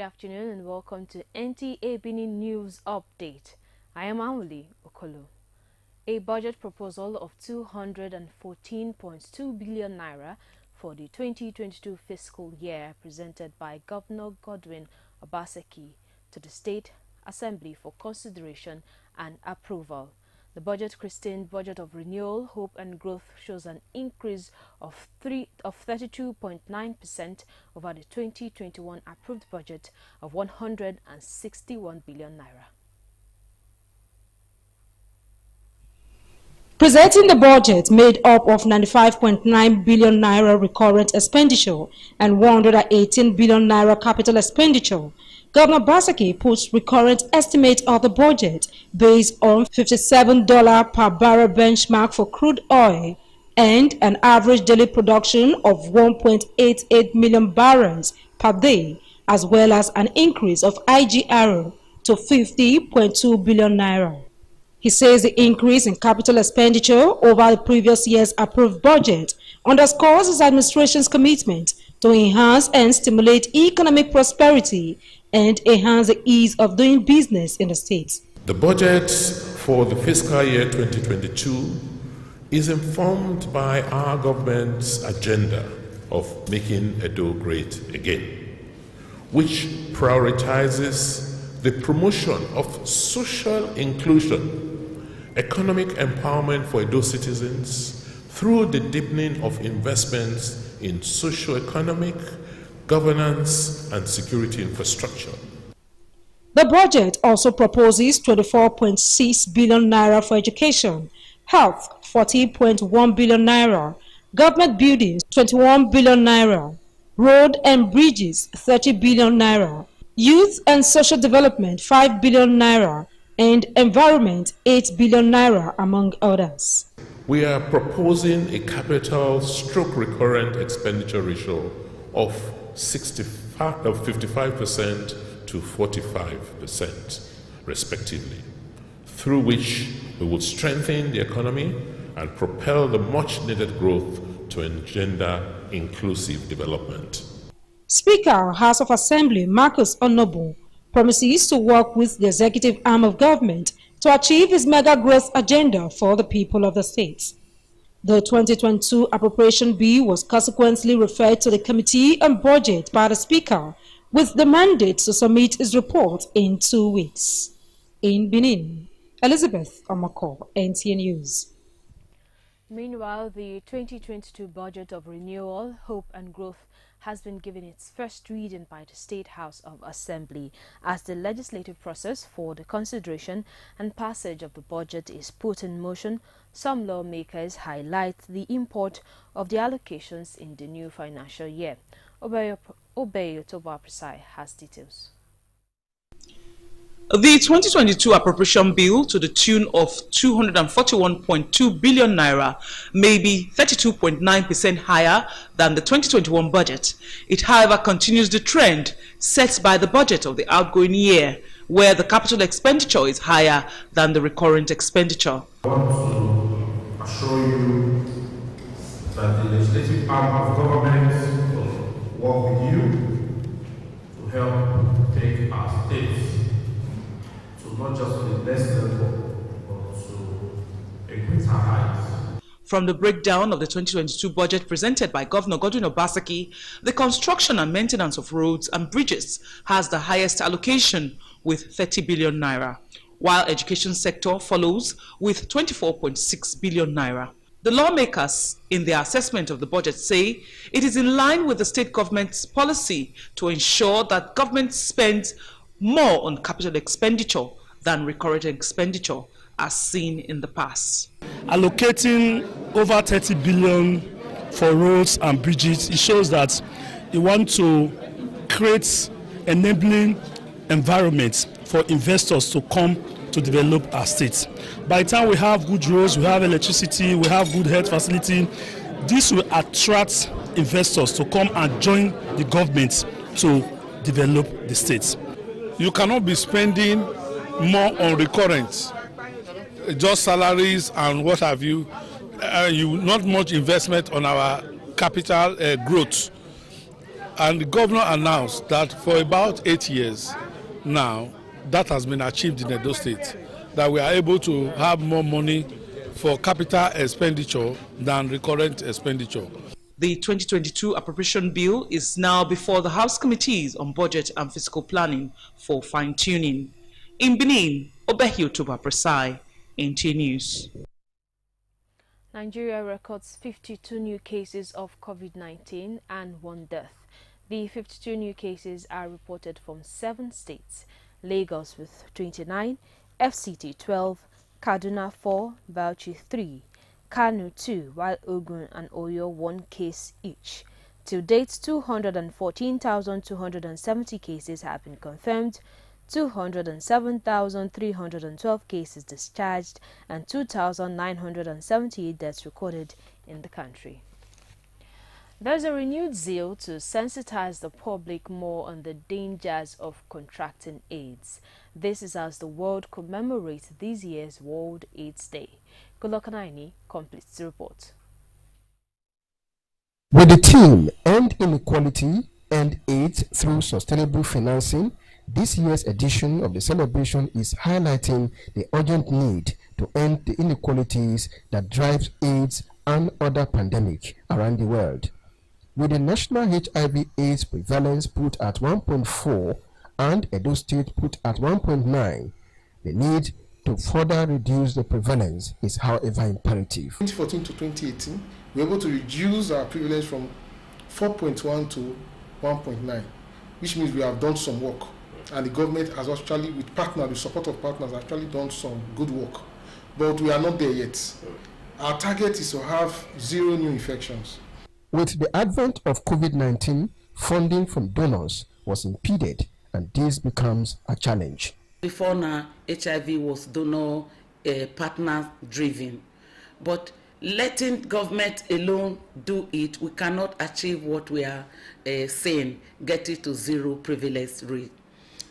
Good afternoon and welcome to NTA Benin News Update. I am Amuli Okolo. A budget proposal of 214.2 billion naira for the 2022 fiscal year presented by Governor Godwin Obaseki to the State Assembly for consideration and approval. The budget, christened Budget of Renewal, Hope and Growth, shows an increase of 32.9% over the 2021 approved budget of 161 billion naira. Presenting the budget made up of 95.9 billion naira recurrent expenditure and 118 billion naira capital expenditure, Governor Obaseki puts recurrent estimate of the budget based on $57 per barrel benchmark for crude oil and an average daily production of 1.88 million barrels per day, as well as an increase of IGR to 50.2 billion naira. He says the increase in capital expenditure over the previous year's approved budget underscores his administration's commitment to enhance and stimulate economic prosperity and enhance the ease of doing business in the state. The budget for the fiscal year 2022 is informed by our government's agenda of making Edo great again, which prioritizes the promotion of social inclusion, economic empowerment for Edo citizens through the deepening of investments in socio-economic, governance and security infrastructure. The budget also proposes 24.6 billion naira for education, health 40.1 billion naira, government buildings 21 billion naira, road and bridges 30 billion naira, youth and social development 5 billion naira, and environment 8 billion naira, among others. We are proposing a capital stroke recurrent expenditure ratio of 55% to 45% respectively, through which we will strengthen the economy and propel the much needed growth to engender inclusive development. Speaker, House of Assembly Marcus Onobu promises to work with the executive arm of government to achieve his mega growth agenda for the people of the state. The 2022 appropriation bill was consequently referred to the Committee on Budget by the Speaker, with the mandate to submit his report in 2 weeks. In Benin, Elizabeth Omako, NTA News. Meanwhile, the 2022 Budget of Renewal, Hope and Growth has been given its first reading by the State House of Assembly. As the legislative process for the consideration and passage of the budget is put in motion, some lawmakers highlight the import of the allocations in the new financial year. Obey Toba Presai has details. The 2022 appropriation bill, to the tune of 241.2 billion naira, may be 32.9% higher than the 2021 budget. It, however, continues the trend set by the budget of the outgoing year, where the capital expenditure is higher than the recurrent expenditure. I want to assure you that the legislative arm of government will work with you to help take our states not just to the best level, but to a greater height. From the breakdown of the 2022 budget presented by Governor Godwin Obaseki, the construction and maintenance of roads and bridges has the highest allocation with 30 billion naira, while education sector follows with 24.6 billion naira. The lawmakers, in their assessment of the budget, say it is in line with the state government's policy to ensure that government spends more on capital expenditure than recurrent expenditure as seen in the past. Allocating over 30 billion for roads and bridges, it shows that you want to create enabling environments for investors to come to develop our state. By the time we have good roads, we have electricity, we have good health facility, this will attract investors to come and join the government to develop the state. You cannot be spending more on recurrent, just salaries and what have you. Not much investment on our capital growth. And the governor announced that for about 8 years now, that has been achieved in Edo State, that we are able to have more money for capital expenditure than recurrent expenditure. The 2022 appropriation bill is now before the House Committees on Budget and Fiscal Planning for fine-tuning. In Benin, Obehi Otoba Presai, NT News. Nigeria records 52 new cases of COVID-19 and 1 death. The 52 new cases are reported from 7 states: Lagos with 29, FCT 12, Kaduna 4, Bauchi 3, Kano 2, while Ogun and Oyo 1 case each. To date, 214,270 cases have been confirmed, 207,312 cases discharged, and 2,978 deaths recorded in the country. There's a renewed zeal to sensitize the public more on the dangers of contracting AIDS. This is as the world commemorates this year's World AIDS Day. Kulokanaini completes the report. With the theme End Inequality, End AIDS Through Sustainable Financing, this year's edition of the celebration is highlighting the urgent need to end the inequalities that drive AIDS and other pandemics around the world. With the national HIV/AIDS prevalence put at 1.4 and Edo State put at 1.9, the need to further reduce the prevalence is, however, imperative. 2014 to 2018, we were able to reduce our prevalence from 4.1 to 1.9, which means we have done some work. And the government has actually, with partners, the support of partners, actually done some good work. But we are not there yet. Our target is to have 0 new infections. With the advent of COVID-19, funding from donors was impeded, and this becomes a challenge. Before now, HIV was donor partner driven, but letting government alone do it, we cannot achieve what we are saying, get it to 0 prevalence rate.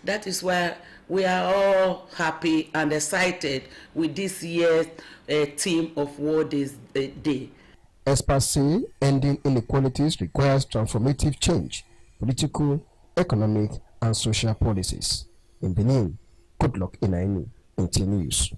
That is why we are all happy and excited with this year's theme of World AIDS Day. Experts say ending inequalities requires transformative change, political, economic, and social policies. In Benin, good luck in NT News.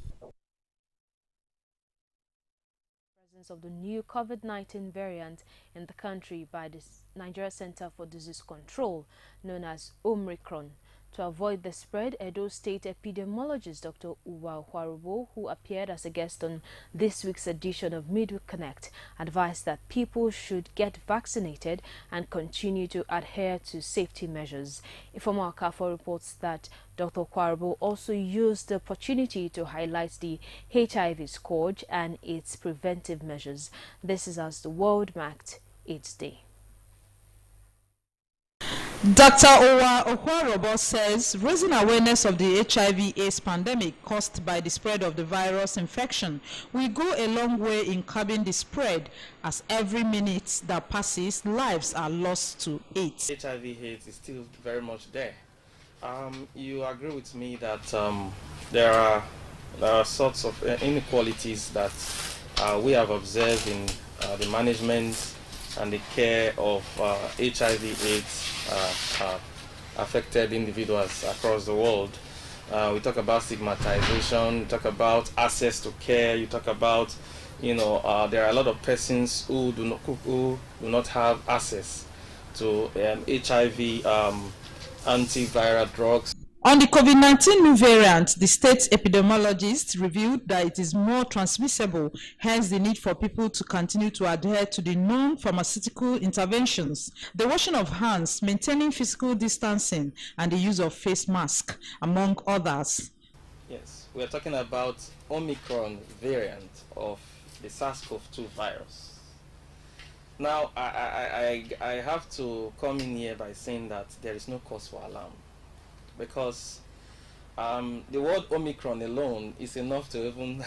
Presence of the new COVID-19 variant in the country by the Nigeria Center for Disease Control, known as Omicron. To avoid the spread, Edo State epidemiologist Dr. Uwa Hwarubo, who appeared as a guest on this week's edition of Midweek Connect, advised that people should get vaccinated and continue to adhere to safety measures. Informal Kafo reports that Dr. Hwarubo also used the opportunity to highlight the HIV scourge and its preventive measures. This is as the world marked AIDS Day. Dr. Owa Okwarobo says raising awareness of the HIV/AIDS pandemic caused by the spread of the virus infection will go a long way in curbing the spread, as every minute that passes, lives are lost to AIDS. HIV/AIDS is still very much there. You agree with me that there are sorts of inequalities that we have observed in the management and the care of HIV/AIDS affected individuals across the world. We talk about stigmatization, we talk about access to care, you talk about, there are a lot of persons who do not have access to HIV antiviral drugs. On the COVID-19 new variant, the state's epidemiologist revealed that it is more transmissible, hence the need for people to continue to adhere to the known pharmaceutical interventions, the washing of hands, maintaining physical distancing, and the use of face masks, among others. Yes, we are talking about Omicron variant of the SARS-CoV-2 virus. Now, I have to come in here by saying that there is no cause for alarm, because the word Omicron alone is enough to even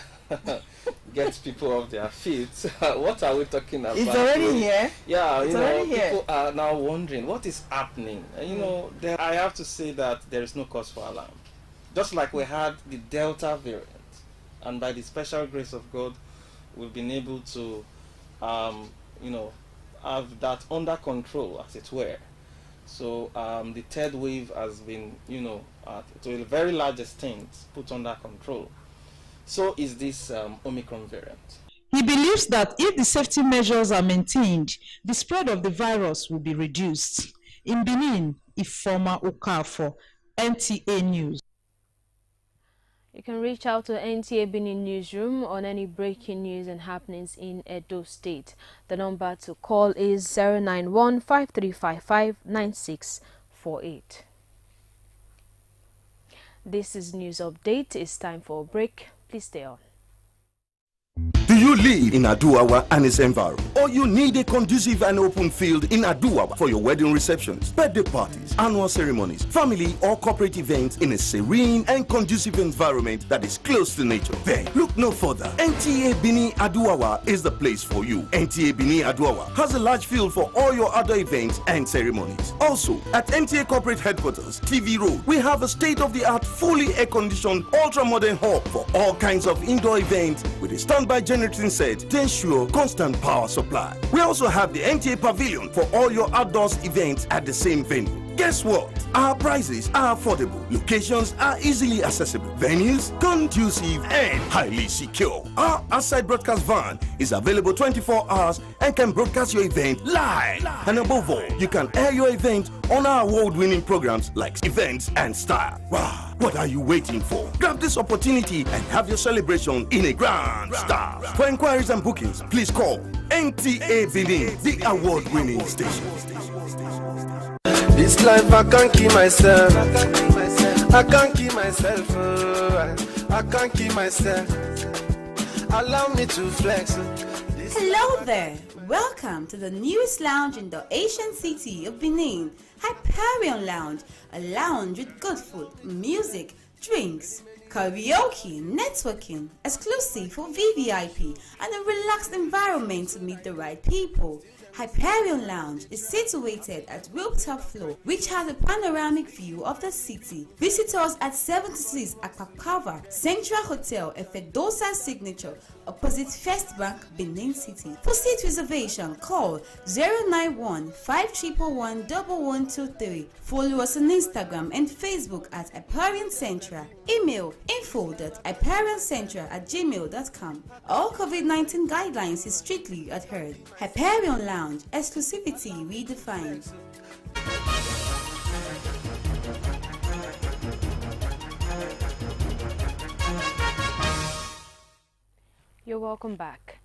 get people off their feet. What are we talking about? It's already here. Yeah, people here. Are now wondering what is happening. I have to say that there is no cause for alarm. Just like we had the Delta variant, and by the special grace of God, we've been able to, have that under control, as it were. So the third wave has been, to a very large extent, put under control. So is this Omicron variant. He believes that if the safety measures are maintained, the spread of the virus will be reduced. In Benin, Ifeoma Okafor, NTA News. You can reach out to NTA Benin Newsroom on any breaking news and happenings in Edo State. The number to call is 091-5355-9648. This is News Update. It's time for a break. Please stay on. Do you live in Aduawa and its environment? Or you need a conducive and open field in Aduawa for your wedding receptions, birthday parties, annual ceremonies, family or corporate events in a serene and conducive environment that is close to nature? Then look no further. NTA Benin Aduawa is the place for you. NTA Benin Aduawa has a large field for all your other events and ceremonies. Also, at NTA Corporate Headquarters, TV Road, we have a state-of-the-art, fully air-conditioned, ultra-modern hall for all kinds of indoor events with a standby generating set to ensure constant power supply. We also have the NTA Pavilion for all your outdoors events at the same venue. Guess what? Our prices are affordable, locations are easily accessible, venues conducive and highly secure. Our outside broadcast van is available 24 hours and can broadcast your event live. And above all, you can air your event on our award-winning programs like Events and Style. Wow, what are you waiting for? Grab this opportunity and have your celebration in a grand style. For inquiries and bookings, please call NTA Benin, the award-winning station. This life I can't keep myself. I can't keep myself. I can't keep myself. Allow me to flex. Hello there. Welcome to the newest lounge in the ancient city of Benin, Hyperion Lounge, a lounge with good food, music, drinks, karaoke, networking, exclusive for VVIP, and a relaxed environment to meet the right people. Hyperion Lounge is situated at rooftop floor, which has a panoramic view of the city. Visit us at 76 Akpakava Central Hotel, Efedosa Signature, opposite First Bank, Benin City. For seat reservation, call 091-5111-1123. Follow us on Instagram and Facebook at Hyperion Central. Email info.hyperioncentral@gmail.com. All COVID-19 guidelines is strictly adhered. Hyperion Lounge. Exclusivity redefined. You're welcome back.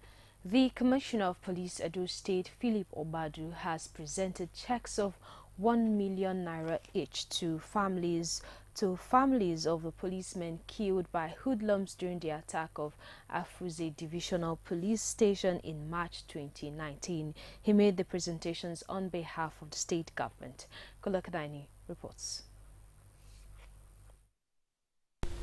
The Commissioner of Police Edo State, Philip Obadu, has presented checks of 1 million naira each to families of the policemen killed by hoodlums during the attack of Afuze Divisional Police Station in March 2019. He made the presentations on behalf of the state government. Kolakadaini reports.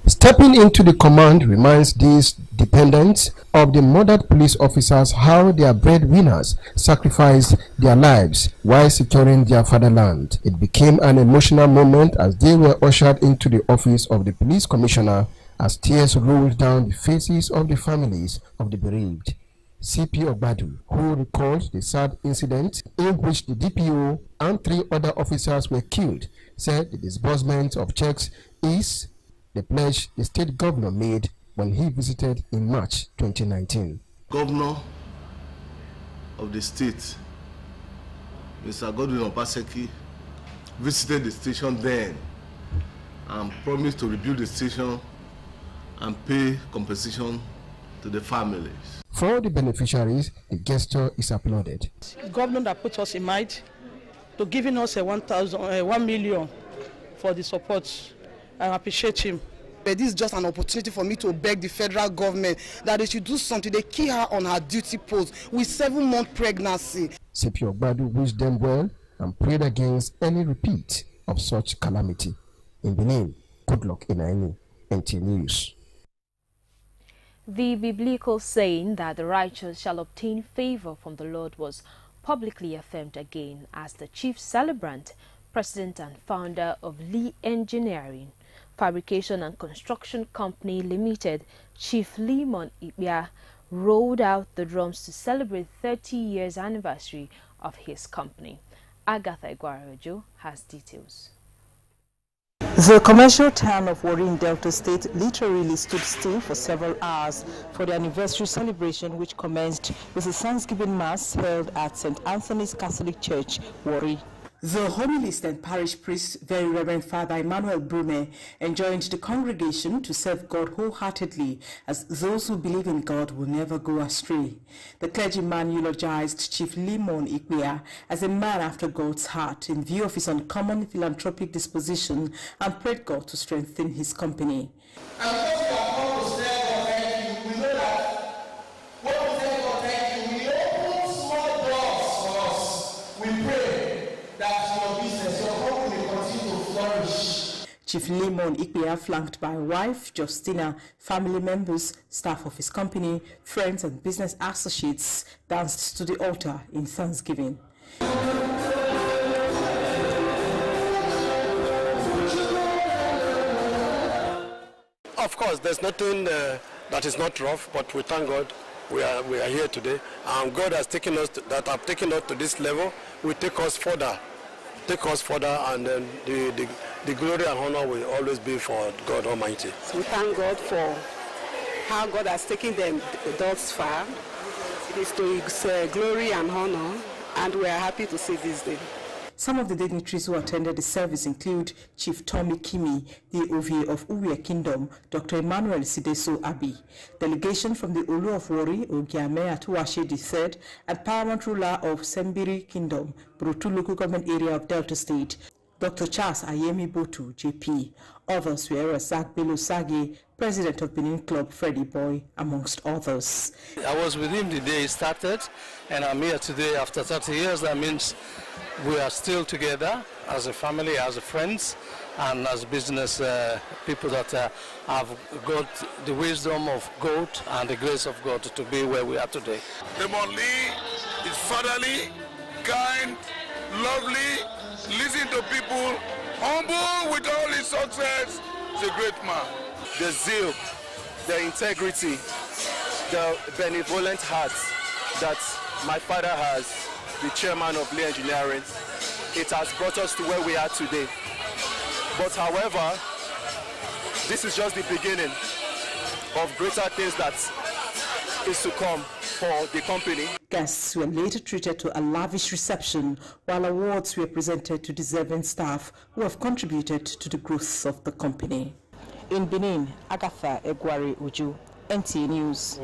Stepping into the command reminds these dependents of the murdered police officers how their breadwinners sacrificed their lives while securing their fatherland. It became an emotional moment as they were ushered into the office of the police commissioner as tears rolled down the faces of the families of the bereaved. CP Obadu, who recalled the sad incident in which the DPO and 3 other officers were killed, said the disbursement of checks is the pledge the state governor made when he visited in March 2019. Governor of the state, Mr. Godwin Obaseki, visited the station then and promised to rebuild the station and pay compensation to the families. For the beneficiaries, the gesture is applauded. Governor that put us in mind to giving us 1 million for the support. I appreciate him. This is just an opportunity for me to beg the federal government that they should do something. They kill her on her duty post with 7-month pregnancy. CP Ogbadu wished them well and prayed against any repeat of such calamity. In Benin, good luck in any NT News. The biblical saying that the righteous shall obtain favor from the Lord was publicly affirmed again as the chief celebrant, president and founder of Lee Engineering, Fabrication and Construction Company Limited, Chief Limon Ibia, rolled out the drums to celebrate 30 years anniversary of his company. Agatha Iguarajo has details. The commercial town of Warri in Delta State literally stood still for several hours for the anniversary celebration, which commenced with a Thanksgiving Mass held at St. Anthony's Catholic Church, Warri. The homilist and parish priest, Very Reverend Father Emmanuel Brume, enjoined the congregation to serve God wholeheartedly, as those who believe in God will never go astray. The clergyman eulogized Chief Limon Ikwia as a man after God's heart in view of his uncommon philanthropic disposition and prayed God to strengthen his company. Chief Limon Ikwia, flanked by wife Justina, family members, staff of his company, friends and business associates, danced to the altar in thanksgiving. Of course, there's nothing that is not rough, but we thank God we are here today. God has taken us to this level. Will take us further. And then the glory and honor will always be for God Almighty. So we thank God for how God has taken them thus far. It is to His glory and honor, and we are happy to see this day. Some of the dignitaries who attended the service include Chief Tommy Kimi, the OVA of Uwe Kingdom, Dr. Emmanuel Sideso Abi, delegation from the Olu of Warri, Ogiame Atuwashe III, and paramount ruler of Sembiri Kingdom, Brutu local government area of Delta State, Dr. Charles Ayemi Botu, JP. Others were Razak Bello Sage, president of Benin Club, Freddie Boy, amongst others. I was with him the day he started, and I'm here today after 30 years. That means we are still together as a family, as friends, and as business people that have got the wisdom of God and the grace of God to be where we are today. Raymond Lee is fatherly, kind, lovely, listen to people, humble with all his success. He's a great man. The zeal, the integrity, the benevolent heart that my father has, the chairman of Lee Engineering, it has brought us to where we are today. But however, this is just the beginning of greater things that is to come for the company. Guests were later treated to a lavish reception, while awards were presented to deserving staff who have contributed to the growth of the company. In Benin, Agatha Iguarajo, NTA News.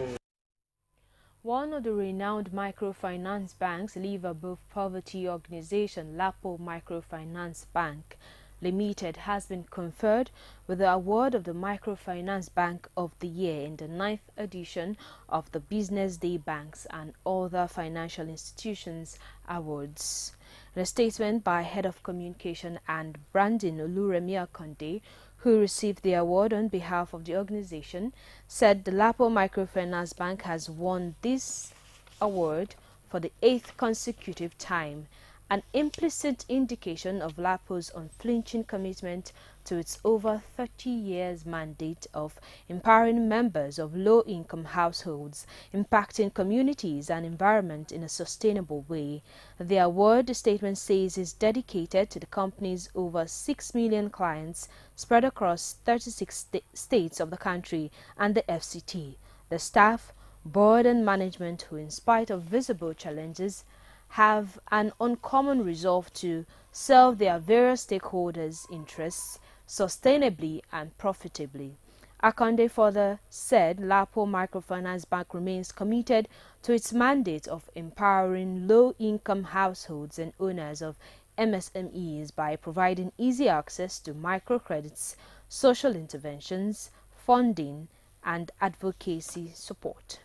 One of the renowned microfinance banks, Live Above Poverty organization Lapo Microfinance Bank Limited, has been conferred with the award of the Microfinance Bank of the Year in the 9th edition of the Business Day Banks and Other Financial Institutions Awards. In a statement by Head of Communication and Branding Oluremi Akonde, who received the award on behalf of the organization, said the Lapo Microfinance Bank has won this award for the 8th consecutive time, an implicit indication of Lapo's unflinching commitment to its over 30 years mandate of empowering members of low-income households, impacting communities and environment in a sustainable way. The award, the statement says, is dedicated to the company's over 6 million clients spread across 36 states of the country and the FCT, the staff, board and management who, in spite of visible challenges, have an uncommon resolve to serve their various stakeholders' interests sustainably and profitably. Akonde further said Lapo Microfinance Bank remains committed to its mandate of empowering low-income households and owners of MSMEs by providing easy access to microcredits, social interventions, funding, and advocacy support.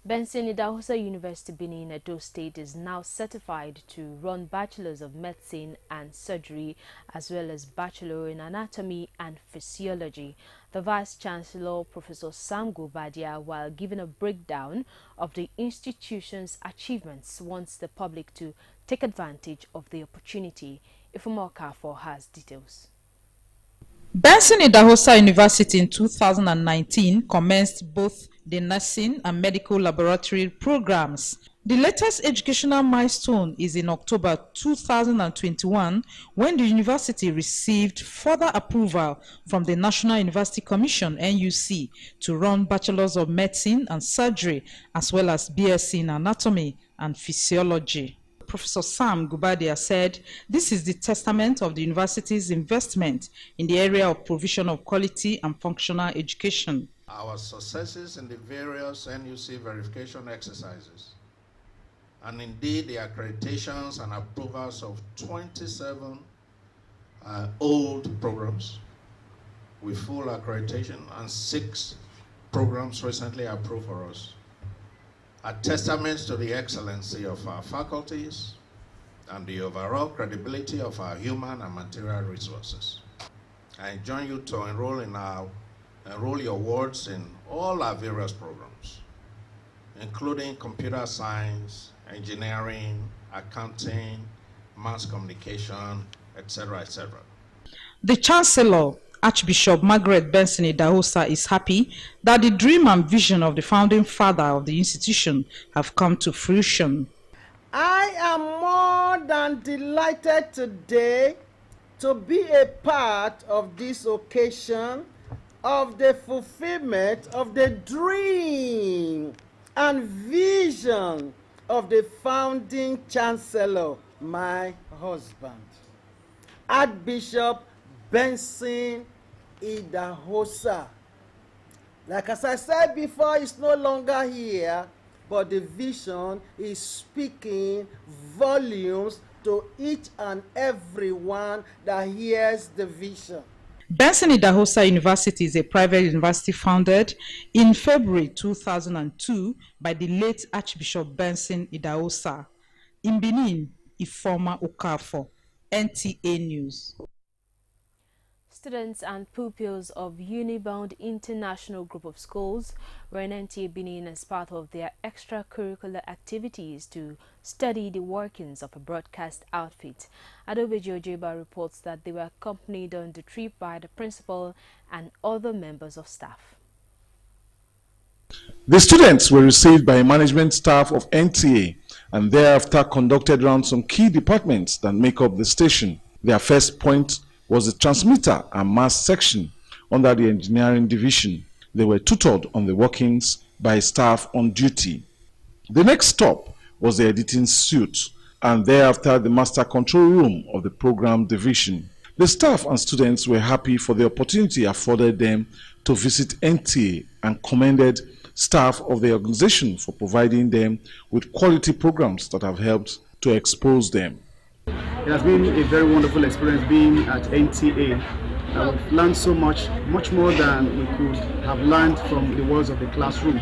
Benson Idahosa University Benin Edo State is now certified to run Bachelors of Medicine and Surgery as well as Bachelor in Anatomy and Physiology. The Vice Chancellor, Professor Sam Gobadia, while giving a breakdown of the institution's achievements, wants the public to take advantage of the opportunity. Ifumo Kafo has details. Benson Idahosa University in 2019 commenced both the nursing and medical laboratory programs. The latest educational milestone is in October 2021 when the university received further approval from the National University Commission (NUC) to run Bachelors of Medicine and Surgery as well as BSc in Anatomy and Physiology. Professor Sam Gubadia said this is the testament of the university's investment in the area of provision of quality and functional education. Our successes in the various NUC verification exercises, and indeed the accreditations and approvals of 27 old programs with full accreditation and 6 programs recently approved for us, are testaments to the excellency of our faculties and the overall credibility of our human and material resources. I enjoin you to enroll your wards in all our various programs, including computer science, engineering, accounting, mass communication, etc., etc. The Chancellor, Archbishop Margaret Benson Idahosa, is happy that the dream and vision of the founding father of the institution have come to fruition. I am more than delighted today to be a part of this occasion of the fulfillment of the dream and vision of the founding Chancellor, my husband, Archbishop Benson Idahosa. Like as I said before, he's no longer here, but the vision is speaking volumes to each and every one that hears the vision. Benson Idahosa University is a private university founded in February 2002 by the late Archbishop Benson Idahosa. In Benin, Ifoma Okafor, NTA News. Students and pupils of Unibound International Group of Schools were in NTA Benin as part of their extracurricular activities to study the workings of a broadcast outfit. Adobeji Ojeba reports that they were accompanied on the trip by the principal and other members of staff. The students were received by management staff of NTA and thereafter conducted around some key departments that make up the station. Their first point was the transmitter and mass section under the engineering division. They were tutored on the workings by staff on duty. The next stop was the editing suite and thereafter the master control room of the program division. The staff and students were happy for the opportunity afforded them to visit NTA and commended staff of the organization for providing them with quality programs that have helped to expose them. It has been a very wonderful experience being at NTA. We've learned so much more than we could have learned from the walls of the classroom.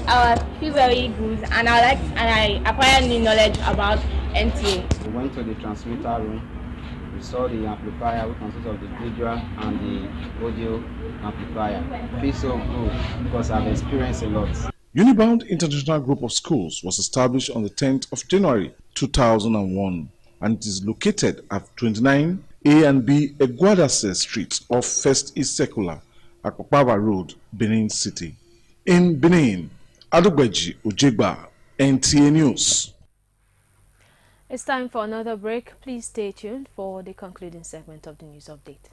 I feel very good, and I acquired new knowledge about NTA. We went to the transmitter room. We saw the amplifier, which consists of the visual and the audio amplifier. I feel so good because I've experienced a lot. Unibound International Group of Schools was established on the 10th of January 2001. And it is located at 29 A and B Eguadase Street off First East Circular, Akpakpava Road, Benin City. In Benin, Adobeji Ojeba, NTA News. It's time for another break. Please stay tuned for the concluding segment of the news update.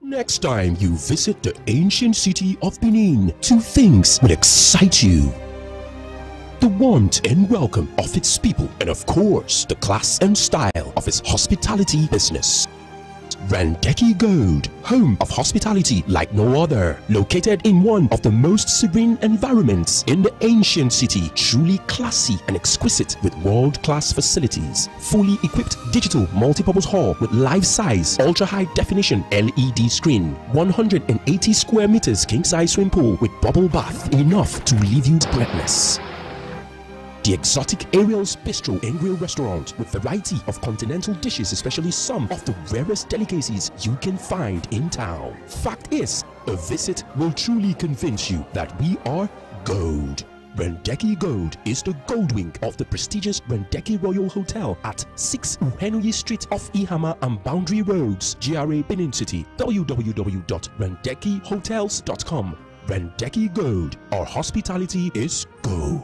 Next time you visit the ancient city of Benin, 2 things will excite you: the want and welcome of its people, and of course, the class and style of its hospitality business. Randeki Gold, home of hospitality like no other, located in one of the most serene environments in the ancient city, truly classy and exquisite with world-class facilities. Fully equipped digital multipurpose hall with life-size, ultra-high definition LED screen, 180 square meters king-size swimming pool with bubble bath, enough to leave you breathless. The exotic Ariel's Bistro and Grill Restaurant with variety of continental dishes, especially some of the rarest delicacies you can find in town. Fact is, a visit will truly convince you that we are gold. Randeki Gold is the gold wing of the prestigious Randeki Royal Hotel at 6 Uhenoyi Street off Ihama and Boundary Roads, GRA Benin City. www.randekihotels.com. Randeki Gold, our hospitality is gold.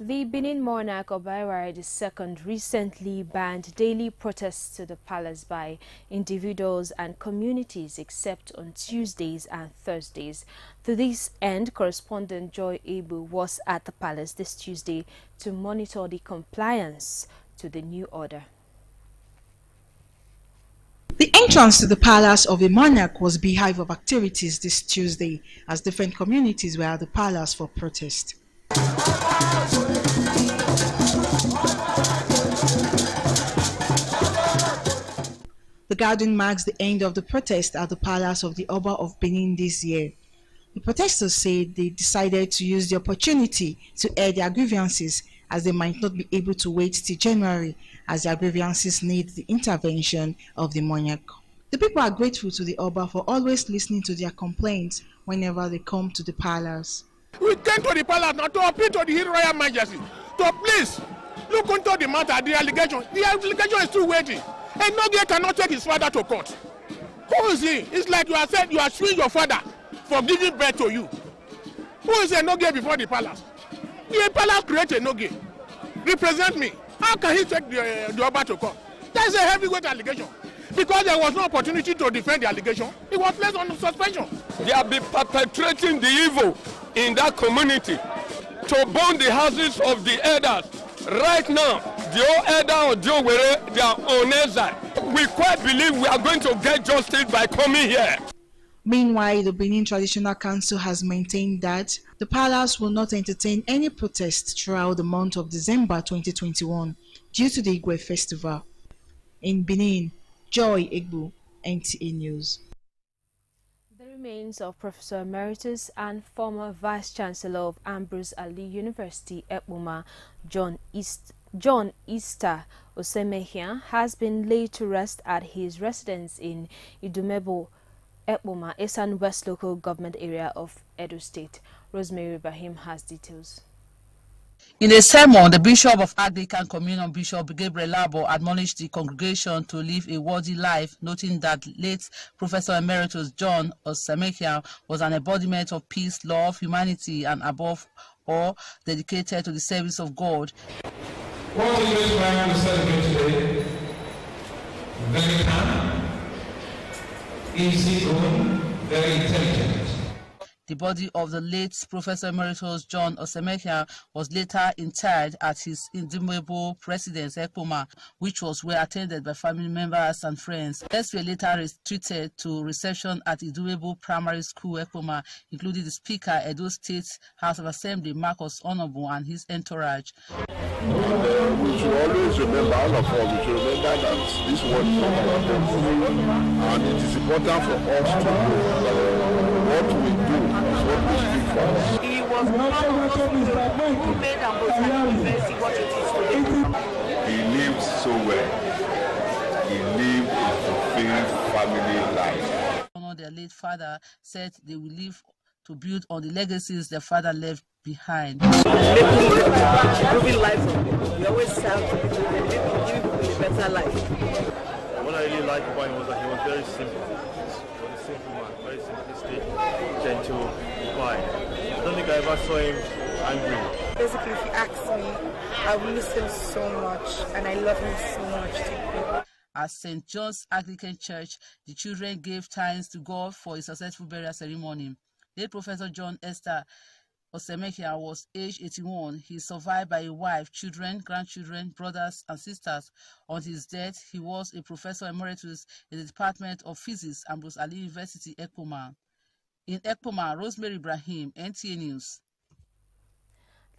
The Benin monarch Obayiwari II recently banned daily protests to the palace by individuals and communities except on Tuesdays and Thursdays. To this end, correspondent Joy Ebu was at the palace this Tuesday to monitor the compliance to the new order. The entrance to the palace of a monarch was a beehive of activities this Tuesday as different communities were at the palace for protest. The gathering marks the end of the protest at the palace of the Oba of Benin this year. The protesters said they decided to use the opportunity to air their grievances as they might not be able to wait till January as their grievances need the intervention of the monarch. The people are grateful to the Oba for always listening to their complaints whenever they come to the palace. We came to the palace now to appeal to the Royal Majesty to please look into the matter, the allegation. The allegation is still waiting. And Nogie cannot take his father to court. Who is he? It's like you are saying you are suing your father for giving birth to you. Who is a Nogie before the palace? The palace created Nogie. Represent me. How can he take the Oba to court? That is a heavyweight allegation. Because there was no opportunity to defend the allegation, he was placed on suspension. They have been perpetrating the evil in that community to burn the houses of the elders. Right now, the old elder of Jowere, they are on exile. We quite believe we are going to get justice by coming here. Meanwhile, the Benin Traditional Council has maintained that the palace will not entertain any protests throughout the month of December 2021 due to the Igwe festival. In Benin, Joy Egbu, NTA News. The remains of Professor Emeritus and former Vice-Chancellor of Ambrose Ali University, Ekpoma, John Easter Osemehia, has been laid to rest at his residence in Idumebo, Ekpoma, Esan West Local Government Area of Edo State. Rosemary Ibrahim has details. In a sermon, the Bishop of Anglican Communion, Bishop Gabriel Labo, admonished the congregation to live a worthy life, noting that late Professor Emeritus John Osemehia was an embodiment of peace, love, humanity, and above all, dedicated to the service of God. What is this man to celebrate today? Very calm, easy going, very intelligent. The body of the late Professor Emeritus John Osemehia was later interred at his Indimable residence, Ekpoma, which was well attended by family members and friends. Guests were later retreated to reception at Idumebo Primary School, Ekpoma, including the Speaker, Edo State House of Assembly, Marcus Honorable, and his entourage. We should always remember, all of us, we should remember that this world is not our destiny, and it is important for us to know what we do. He was one of those who made Ambrose University what it is today. He lived so well. He lived a fulfilled family life. Their late father said they will live to build on the legacies their father left behind. Living lives of people. We always serve people, giving people a better life. What I really liked about him was that he was very simple. He was a simple man, very simplistic, gentle, quiet. I don't think I ever saw him angry. Basically, if he asks me, I will listen so much, and I love him so much too. At St. John's Anglican Church, the children gave thanks to God for a successful burial ceremony. Late Professor John Esther Osemehia was aged 81. He is survived by a wife, children, grandchildren, brothers, and sisters. On his death, he was a Professor Emeritus in the Department of Physics, Ambrose Ali University, Ekpoma. In Ekpoma, Rosemary Ibrahim, NTA News.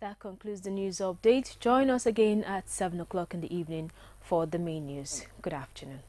That concludes the news update. Join us again at 7 o'clock in the evening for the main news. Good afternoon.